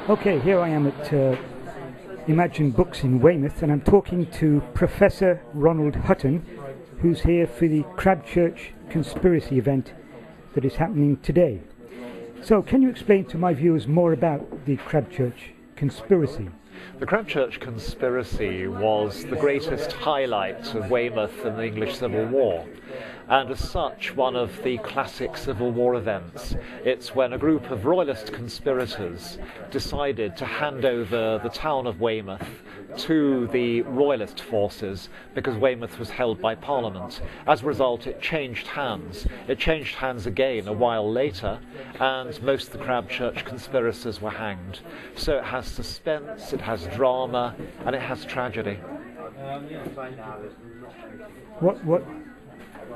Okay, here I am at Imagine Books in Weymouth, and I'm talking to Professor Ronald Hutton, who's here for the Crabchurch Conspiracy event that is happening today. So, can you explain to my viewers more about the Crabchurch Conspiracy? The Crabchurch Conspiracy was the greatest highlight of Weymouth in the English Civil War, and as such one of the classic Civil War events. It's when a group of royalist conspirators decided to hand over the town of Weymouth to the royalist forces because Weymouth was held by Parliament. As a result, it changed hands. It changed hands again a while later, and most of the Crabchurch conspirators were hanged. So it has suspense, it has drama, and it has tragedy.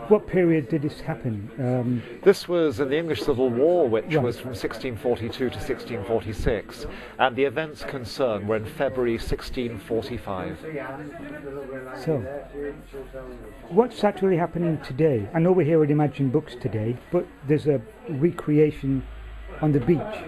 What period did this happen? This was in the English Civil War, which was from 1642 to 1646, and the events concerned were in February 1645. So, what's actually happening today? I know we're here at Imagine Books today, but there's a recreation on the beach.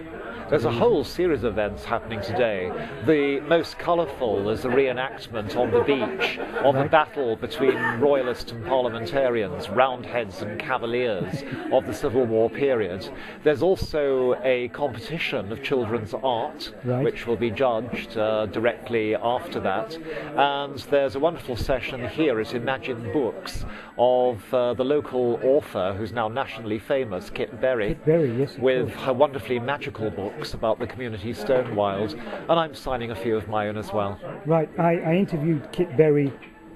There's a whole series of events happening today. The most colourful is the reenactment on the beach of a battle between royalist and parliamentarians, roundheads and cavaliers of the Civil War period. There's also a competition of children's art, which will be judged directly after that. And there's a wonderful session here at Imagine Books of the local author, who's now nationally famous, Kit Berry, yes, with her wonderfully magical books about the community Stonewild, and I'm signing a few of my own as well. Right, I interviewed Kit Berry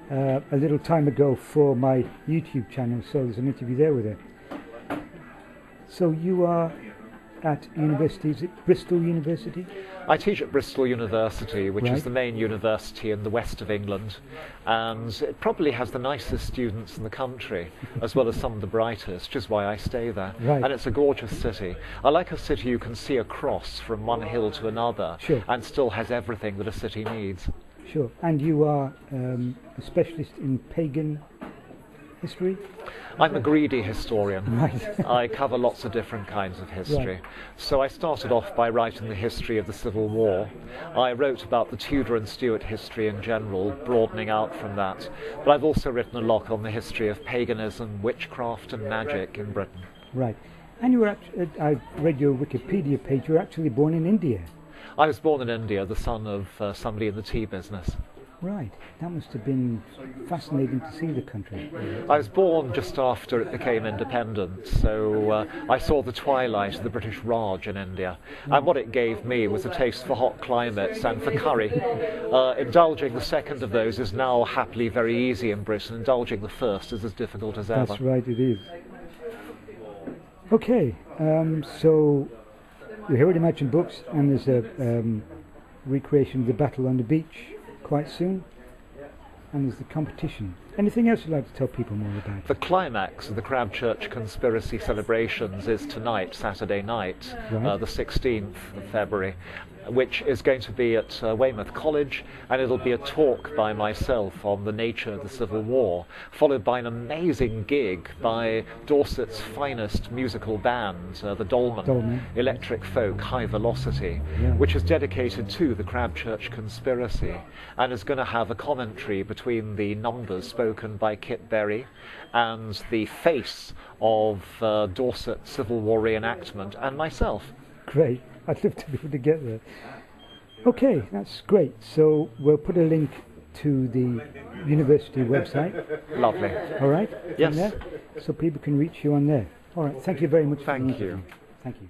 a little time ago for my YouTube channel, so there's an interview there with her. So you are at university, is it Bristol University? I teach at Bristol University, which is the main university in the west of England, and it probably has the nicest students in the country, as well as some of the brightest, which is why I stay there. And it's a gorgeous city. I like a city you can see across from one hill to another, and still has everything that a city needs. Sure. And you are a specialist in pagan history? I'm a greedy historian. Right. I cover lots of different kinds of history. So I started off by writing the history of the Civil War. I wrote about the Tudor and Stuart history in general, broadening out from that. But I've also written a lot on the history of paganism, witchcraft and magic in Britain. Right. And you were I read your Wikipedia page, you were actually born in India. I was born in India, the son of somebody in the tea business. Right, that must have been fascinating to see the country. I was born just after it became independent, so I saw the twilight of the British Raj in India, and what it gave me was a taste for hot climates and for curry. Indulging the second of those is now happily very easy in Britain. Indulging the first is as difficult as ever. That's right, it is. Okay, so we're here at Imagine Books, and there's a recreation of the battle on the beach quite soon, and there's the competition. Anything else you'd like to tell people more about? The climax of the Crabchurch Conspiracy celebrations is tonight, Saturday night, the 16th of February, which is going to be at Weymouth College, and it'll be a talk by myself on the nature of the Civil War, followed by an amazing gig by Dorset's finest musical band, the Dolmen, Electric Folk High Velocity, which is dedicated to the Crabchurch Conspiracy, and is going to have a commentary between the numbers spoken by Kit Berry and the face of Dorset Civil War reenactment and myself. Great. I'd love to be able to get there. Okay, that's great. So we'll put a link to the university website. Lovely. All right? Yes. There, so people can reach you on there. All right. Thank you very much. Thank you. Thank you.